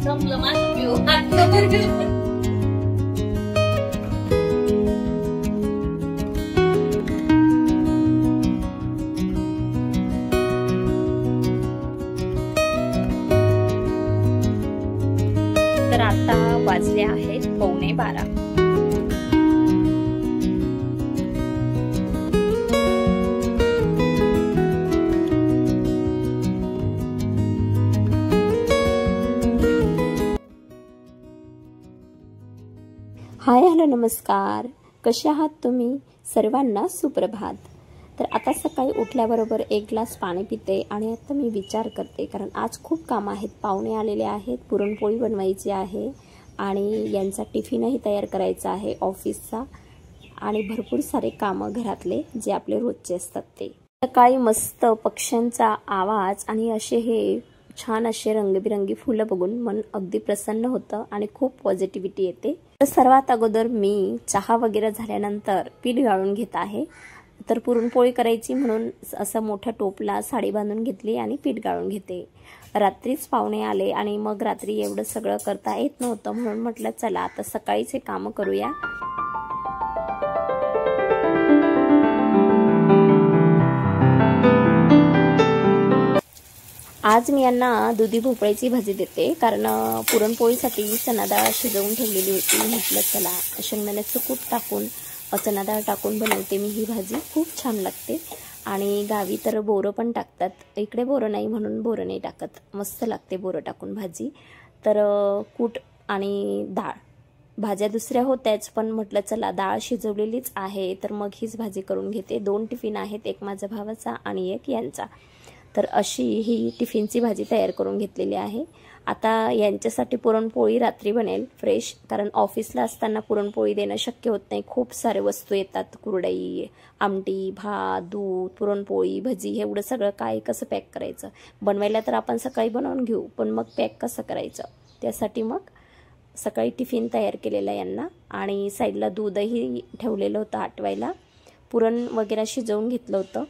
संपलं माझं पिऊ. तर आता वाजले आहेत 11:15. हाय हॅलो नमस्कार, कसे आहात तुम्ही सर्वांना सुप्रभात. तर आता सकाळी उठल्याबरोबर एक ग्लास पाणी पिते आणि आता मी विचार करते, कारण आज खूप काम आहेत. पाहुणे आलेले आहेत, पुरणपोळी बनवायची आहे आणि यांचा टिफिनही तयार करायचा आहे ऑफिसचा, आणि भरपूर सारे कामं घरातले जे आपले रोजचे असतात ते. सकाळी मस्त पक्ष्यांचा आवाज आणि असे हे छान असे रंगबिरंगी फुलं बघून मन अगदी प्रसन्न होतं आणि खूप पॉझिटिव्हिटी येते. तर सर्वात अगोदर मी चहा वगैरे झाल्यानंतर पीठ गाळून घेत आहे. तर पुरणपोळी करायची म्हणून असं मोठ्या टोपला साडी बांधून घेतली आणि पीठ गाळून घेते. रात्रीच पाहुणे आले आणि मग रात्री एवढं सगळं करता येत नव्हतं, म्हणून म्हटलं चला आता सकाळीच हे कामं करूया. आज मी यांना दुधी भोपळ्याची भाजी देते, कारण पुरणपोळीसाठी चणा डाळ शिजवून ठेवलेली होती. म्हटलं चला शेंगदाण्याचं कूट टाकून चणा डाळ टाकून बनवते मी ही भाजी. खूप छान लागते आणि गावी तर बोरं पण टाकतात, इकडे बोरं नाही म्हणून बोरं नाही टाकत. मस्त लागते बोरं टाकून भाजी. तर कूट आणि डाळ, भाज्या दुसऱ्या होत्याच पण म्हटलं चला डाळ शिजवलेलीच आहे तर मग हीच भाजी करून घेते. 2 टिफिन आहेत, एक माझ्या भावाचा आणि एक यांचा. तर अशी ही टिफिनची भाजी तयार करून घेतलेली आहे. आता यांच्यासाठी पुरणपोळी रात्री बनेल फ्रेश, कारण ऑफिसला असताना पुरणपोळी देणं शक्य होत नाही. खूप सारे वस्तू येतात, कुरडई, आमटी, भात, दूध, पुरणपोळी, भजी, एवढं सगळं काय कसं पॅक करायचं. बनवायला तर आपण सकाळी बनवून घेऊ, पण मग पॅक कसं करायचं, त्यासाठी मग सकाळी टिफिन तयार केलेला यांना. आणि साईडला दूधही ठेवलेलं होतं आटवायला. पुरण वगैरे शिजवून घेतलं होतं.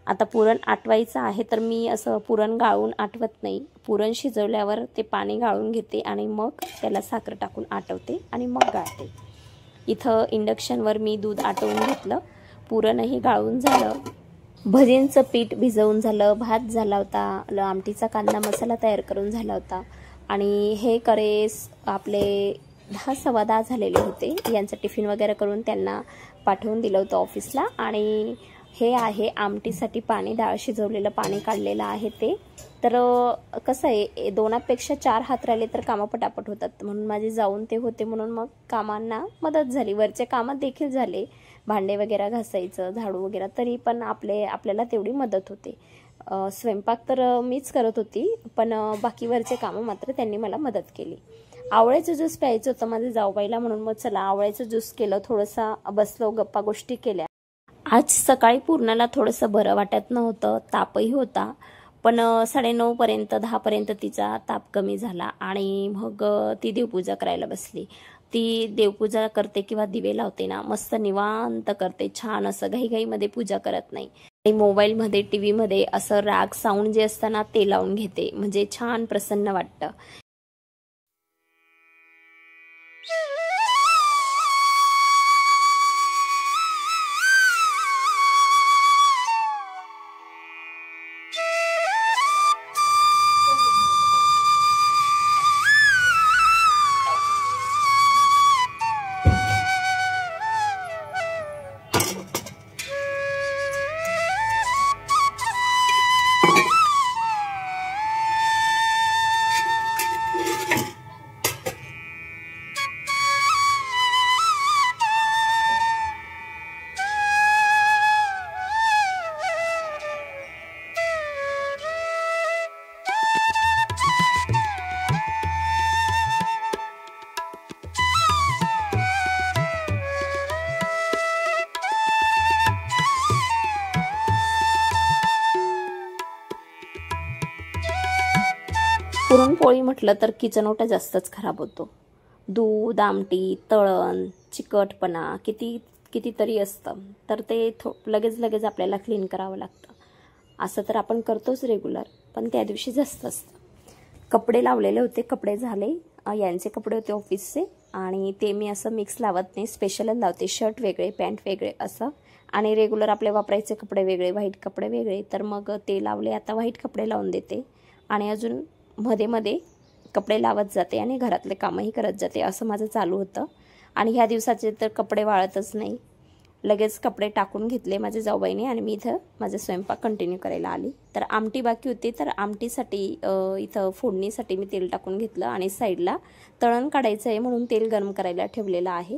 आता पुरण आटवायचं आहे तर मी असं पुरण गाळून आटवत नाही. पुरण शिजवल्यावर ते पाणी गाळून घेते आणि मग त्याला साखर टाकून आटवते आणि मग गाळते. इथं इंडक्शनवर मी दूध आटवून घेतलं, पुरणही गाळून झालं, भजींचं पीठ भिजवून झालं, भात झाला होता, आमटीचा कांदा मसाला तयार करून झाला होता. आणि हे करेस आपले 10:15 झालेले होते. यांचं टिफिन वगैरे करून त्यांना पाठवून दिलं होतं ऑफिसला. आणि हे आहे आमटीसाठी पाणी, डाळ शिजवलेलं पाणी काढलेलं आहे ते. तर कसं आहे, 2पेक्षा 4 हात राहिले तर कामं पटापट होतात, म्हणून माझे जाऊन ते होते, म्हणून मग कामांना मदत झाली. वरचे कामं देखील झाले, भांडे वगैरे घासायचं, झाडू वगैरे, तरी पण आपल्याला तेवढी मदत होते. स्वयंपाक तर मीच करत होती, पण बाकी वरचे कामं मात्र त्यांनी मला मदत केली. आवळ्याचं ज्यूस प्यायचं होतं माझे जाऊबाईला, म्हणून मग चला आवळ्याचं ज्यूस केलं. थोडंसं बसलो, गप्पा गोष्टी केल्या. आज सकाळी पूर्णाला थोडंसं बरं वाटत नव्हतं, तापही होता, पण 9:30पर्यंत 10पर्यंत तिचा ताप कमी झाला आणि मग ती देवपूजा करायला बसली. ती देवपूजा करते किंवा दिवे लावते ना, मस्त निवांत करते, छान असं घाईघाईमध्ये पूजा करत नाही. आणि मोबाईलमध्ये टीव्हीमध्ये असं राग साऊंड जे असतं ना ते लावून घेते, म्हणजे छान प्रसन्न वाटतं. पुरणपोळी म्हटलं तर किचन ओटा जास्तच खराब होतो. दूध, आमटी, तळण, चिकटपणा कितीतरी असतं, तर ते लगेच आपल्याला क्लीन करावं लागतं. असं तर आपण करतोच रेग्युलर, पण त्या दिवशी जास्त असतं. कपडे लावलेले होते, कपडे झाले, यांचे कपडे होते ऑफिसचे आणि ते मी असं मिक्स लावत नाही, स्पेशलच लावते, शर्ट वेगळे पॅन्ट वेगळे असं आणि रेग्युलर आपले वापरायचे कपडे वेगळे, व्हाईट कपडे वेगळे. तर मग ते लावले, आता व्हाईट कपडे लावून देते आणि अजून मध्ये मध्ये कपडे लावत जाते आणि घरातले कामही करत जाते, असं माझं चालू होतं. आणि ह्या दिवसाचे तर कपडे वाळतच नाही, लगेच कपडे टाकून घेतले माझ्या जाऊबाईने आणि मी इथं माझा स्वयंपाक कंटिन्यू करायला आली. तर आमटी बाकी होती, तर आमटीसाठी इथं फोडणीसाठी मी तेल टाकून घेतलं आणि साईडला तळण काढायचं आहे म्हणून तेल गरम करायला ठेवलेलं आहे.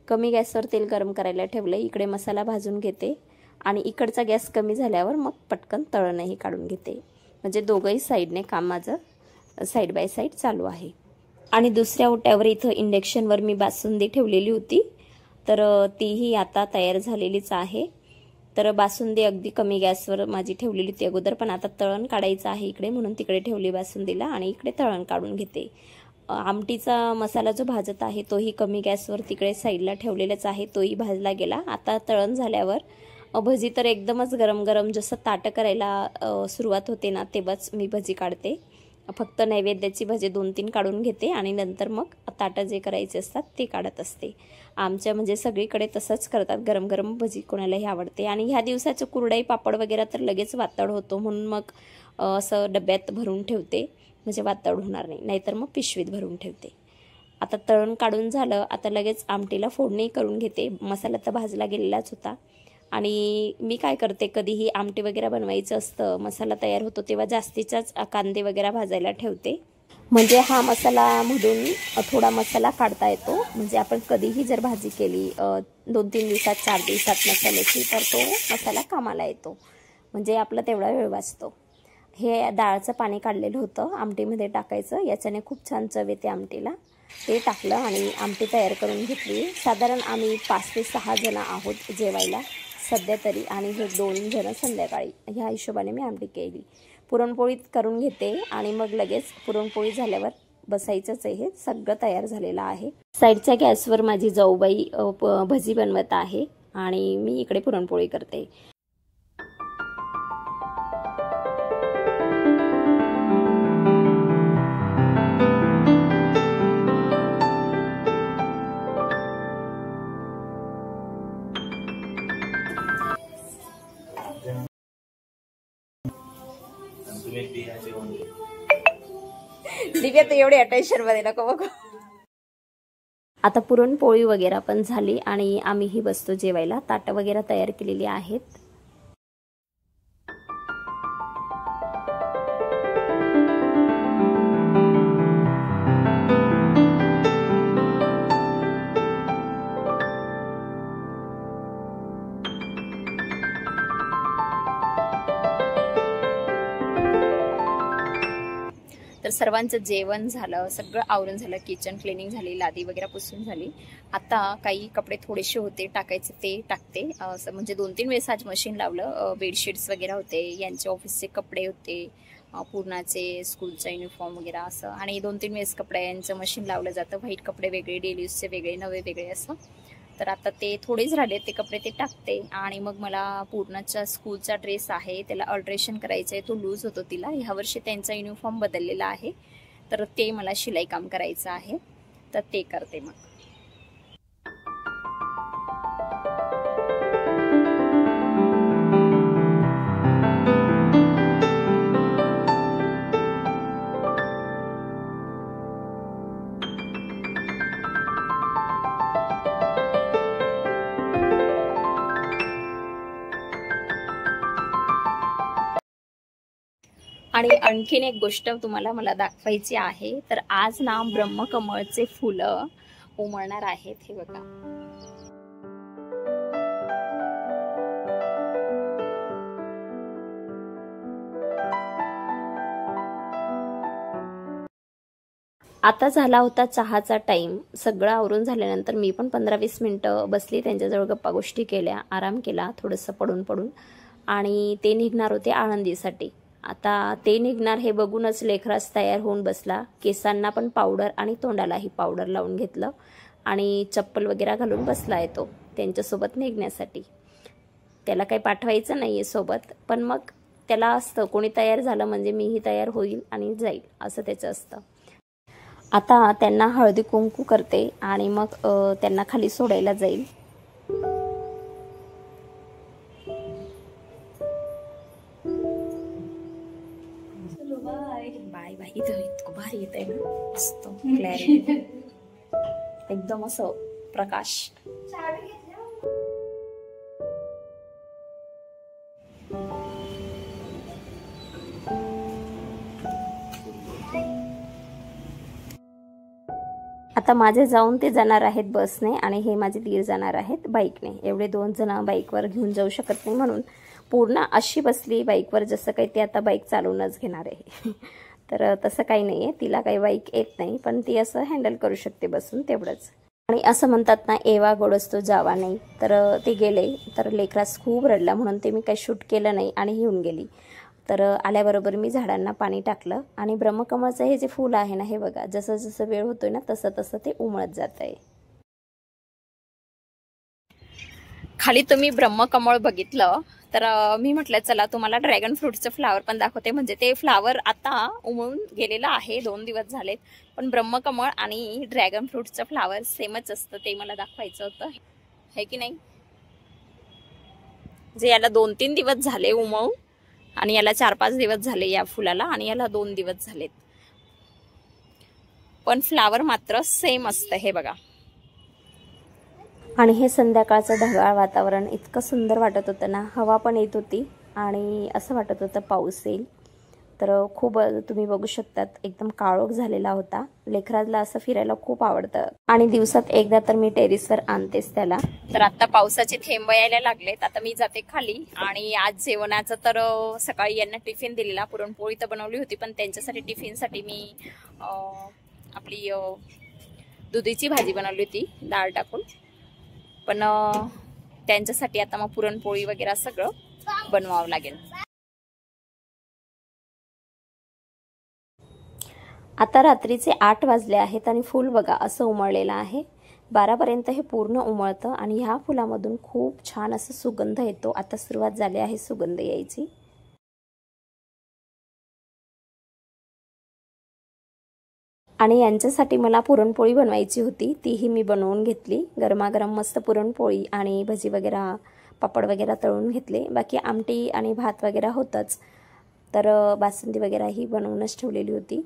कमी गॅसवर तेल गरम करायला ठेवलं, इकडे मसाला भाजून घेते आणि इकडचा गॅस कमी झाल्यावर मग पटकन तळणही काढून घेते. म्हणजे दोघंही साईडने काम माझं साईड बाय साईड चालू आहे. आणि दुसऱ्या ओट्यावर इथं इंडक्शनवर मी बासुंदी ठेवलेली होती, तर तीही आता तयार झालेलीच आहे. तर बासुंदी अगदी कमी गॅसवर माझी ठेवलेली होती अगोदर, पण आता तळण काढायचं आहे इकडे म्हणून तिकडे ठेवली बासुंदीला आणि इकडे तळण काढून घेते. आमटीचा मसाला जो भाजत आहे तोही कमी गॅसवर तिकडे साईडला ठेवलेलाच आहे, तोही भाजला गेला. आता तळण झाल्यावर भजी तर एकदमच गरम गरम जसं ताटं करायला सुरुवात होते ना तेव्हाच मी भजी काढते. फक्त नैवेद्याची भजी 2-3 काढून घेते आणि नंतर मग ताटं जे करायचे असतात ते काढत असते. आमच्या म्हणजे सगळीकडे तसंच करतात, गरम गरम भजी कोणालाही आवडते. आणि ह्या दिवसाचं कुरडई पापड वगैरे तर लगेच वातड होतो म्हणून मग असं डब्यात भरून ठेवते, म्हणजे वातड होणार नाही, नाहीतर मग पिशवीत भरून ठेवते. आता तळण काढून झालं, आता लगेच आमटीला फोडणी करून घेते. मसाला तर भाजला गेलेलाच होता आणि मी काय करते, कधीही आमटी वगैरे बनवायचं असतं, मसाला तयार होतो तेव्हा जास्तीचाच कांदे वगैरे भाजायला ठेवते, म्हणजे हा मसालामधून थोडा मसाला काढता येतो. म्हणजे आपण कधीही जर भाजी केली 2-3 दिवसात 4 दिवसात मसाल्याची, तर तो मसाला कामाला येतो, म्हणजे आपला तेवढा वेळ वाचतो. हे डाळचं पाणी काढलेलं होतं आमटीमध्ये टाकायचं, याच्याने खूप छान चव येते आमटीला. ते टाकलं आणि आमटी तयार करून घेतली. साधारण आम्ही 5 ते 6 जण आहोत जेवायला सध्या तरी, आणि हे 2 जण संध्याकाळी, ह्या हिशोबाने मी आमटी केली. पुरणपोळी करून घेते आणि मग लगेच पुरणपोळी झाल्यावर बसायचंच आहे. हे सगळं तयार झालेलं आहे. साईडच्या गॅसवर माझी जाऊबाई भजी बनवत आहे आणि मी इकडे पुरणपोळी करते. दिव्या तर एवढी अटेन्शन मध्ये नको बघू. आता पुरणपोळी वगैरे पण झाली आणि आम्हीही बसतो जेवायला. ताटं वगैरे तयार केलेली आहेत. तर सर्वांचं जेवण झालं, सगळं आवरून झालं, किचन क्लिनिंग झाली, लादी वगैरे पुसून झाली. आता काही कपडे थोडेसे होते टाकायचे ते टाकते. म्हणजे 2-3 वेळेस आज मशीन लावलं. बेडशीट्स वगैरे होते, यांचे ऑफिसचे कपडे होते, पूर्णाचे स्कूलचा युनिफॉर्म वगैरे असं, आणि 2-3 वेळेस कपड्यांचं मशीन लावलं जातं. व्हाईट कपडे वेगळे, डेली यूजचे वेगळे, नवे वेगळे असं. तर आता ते थोडेच राहिले ते कपडे, ते टाकते. आणि मग मला पूर्णाचा स्कूलचा ड्रेस आहे, त्याला अल्ट्रेशन करायचं आहे, तो लूज होतो तिला. ह्या वर्षी त्यांचा युनिफॉर्म बदललेला आहे, तर ते मला शिलाई काम करायचं आहे, तर ते करते मग. आणि आणखीन एक गोष्ट तुम्हाला मला दाखवायची आहे. तर आज ना ब्रह्मकमळचे फुलं उमलणार आहेत, हे बघा. आता झाला होता चहाचा टाइम. सगळं आवरून झाल्यानंतर मी पण 15-20 मिनिटं बसली, त्यांच्याजवळ गप्पा गोष्टी केल्या, आराम केला थोडंसं पडून. आणि ते निघणार होते आळंदीसाठी. आता ते निघणार हे बघूनच लेकरास तयार होऊन बसला. केसांना पण पावडर आणि तोंडालाही पावडर लावून घेतलं आणि चप्पल वगैरे घालून बसला आहे तो त्यांच्यासोबत निघण्यासाठी. त्याला काही पाठवायचं नाही आहे सोबत, पण मग त्याला असतं कोणी तयार झालं म्हणजे मीही तयार होईल आणि जाईल, असं त्याचं असतं. आता त्यांना हळदी कुंकू करते आणि मग त्यांना खाली सोडायला जाईल. Bye bye. इथं इतकं भारी येत आहे ना, मस्त क्लॅरिटी, एकदम असं प्रकाश. आता माझे जाऊन ते जाणार आहेत बसने आणि हे माझे दीर जाणार आहेत बाईकने. एवढे 2 जण बाईकवर घेऊन जाऊ शकत नाही म्हणून पूर्ण अशी बसली बाईकवर जसं काही ती आता बाईक चालवूनच घेणार आहे. तर तसं काही नाही आहे, तिला काही बाईक येत नाही पण ती असं हँडल करू शकते बसून, तेवढंच. आणि असं म्हणतात ना, एवा गोड असतो जावा नाही. तर ते गेले तर लेकरास खूप रडला म्हणून ते मी काही शूट केलं नाही आणि येऊन गेली. तर आल्याबरोबर मी झाडांना पाणी टाकलं आणि ब्रह्मकमळचं हे जे फूल आहे ना, हे बघा जसं जसं वेळ होतोय ना तसं तसं ते उमळत जात आहे. खाली तुम्ही ब्रह्मकमळ बघितलं तर मी म्हटलं चला तुम्हाला ड्रॅगन फ्रूटचं फ्लावर पण दाखवते. म्हणजे ते फ्लावर आता उमळून गेलेलं आहे, 2 दिवस झालेत, पण ब्रह्मकमळ आणि ड्रॅगन फ्रूटचं फ्लावर सेमच असतं, ते मला दाखवायचं होतं, है की नाही. जे याला 2-3 दिवस झाले उमळून आणि याला 4-5 दिवस झाले या फुलाला आणि याला 2 दिवस झालेत, पण फ्लावर मात्र सेम असतं, हे बघा. आणि हे संध्याकाळचं ढगाळ वातावरण इतकं सुंदर वाटत होतं ना, हवा पण येत होती आणि असं वाटत होतं पाऊस येईल. तर खूप तुम्ही बघू शकतात एकदम काळोख झालेला होता. लेकराला असं फिरायला खूप आवडतं आणि दिवसात एकदा तर मी टेरेसवर आणतेच त्याला. तर आता पावसाचे थेंब यायला लागलेत. आता मी जाते खाली आणि आज जेवणाचं तर सकाळी यांना टिफिन दिलेला, पुरणपोळी तर बनवली होती पण त्यांच्यासाठी टिफिनसाठी मी आपली दुधीची भाजी बनवली होती डाळ टाकून, पण त्यांच्यासाठी आता मग पुरणपोळी वगैरे सगळं बनवावं लागेल. आता रात्रीचे 8 वाजले आहेत आणि फूल बघा असं उमळलेलं आहे. 12 पर्यंत हे पूर्ण उमळतं आणि ह्या फुलामधून खूप छान असं सुगंध येतो. आता सुरुवात झाली आहे सुगंध यायची. आणि यांच्यासाठी मला पुरणपोळी बनवायची होती, तीही मी बनवून घेतली. गरमागरम मस्त पुरणपोळी आणि भजी वगैरे पापड वगैरे तळून घेतले. बाकी आमटी आणि भात वगैरे होतंच, तर बासुंदी वगैरे ही बनवूनच ठेवलेली होती.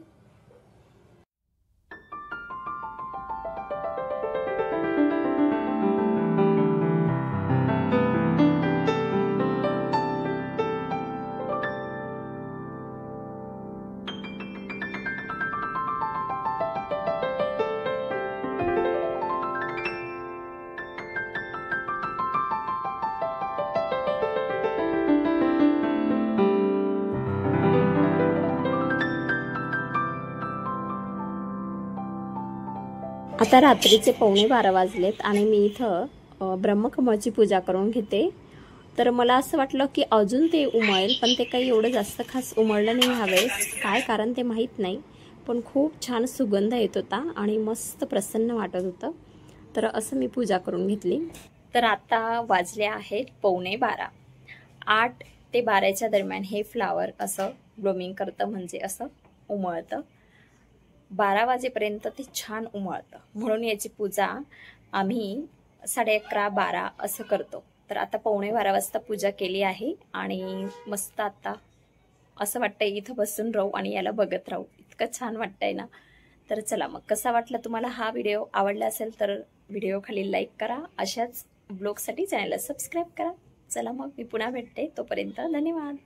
आता रात्रीचे 11:15 वाजलेत आणि मी इथं ब्रह्मकमळची पूजा करून घेते. तर मला असं वाटलं की अजून ते उमळेल, पण ते काही एवढं जास्त खास उमळलं नाही ह्यावेळेस. काय कारण ते माहीत नाही, पण खूप छान सुगंध येत होता आणि मस्त प्रसन्न वाटत होतं. तर असं मी पूजा करून घेतली. तर आता वाजले आहेत 11:15. 8 ते 12च्या दरम्यान हे फ्लावर असं ब्लूमिंग करतं, म्हणजे असं उमळतं. 12 वाजेपर्यंत ते छान उमळतं, म्हणून याची पूजा आम्ही 11:30-12 असं करतो. तर आता 11:15 वाजता पूजा केली आहे आणि मस्त आता असं वाटतंय इथं बसून राहू आणि याला बघत राहू, इतकं छान वाटतंय ना. तर चला मग, कसा वाटला तुम्हाला हा व्हिडिओ? आवडला असेल तर व्हिडिओ खाली लाईक करा, अशाच ब्लॉगसाठी चॅनलला सबस्क्राईब करा. चला मग, मी पुन्हा भेटते, तोपर्यंत धन्यवाद.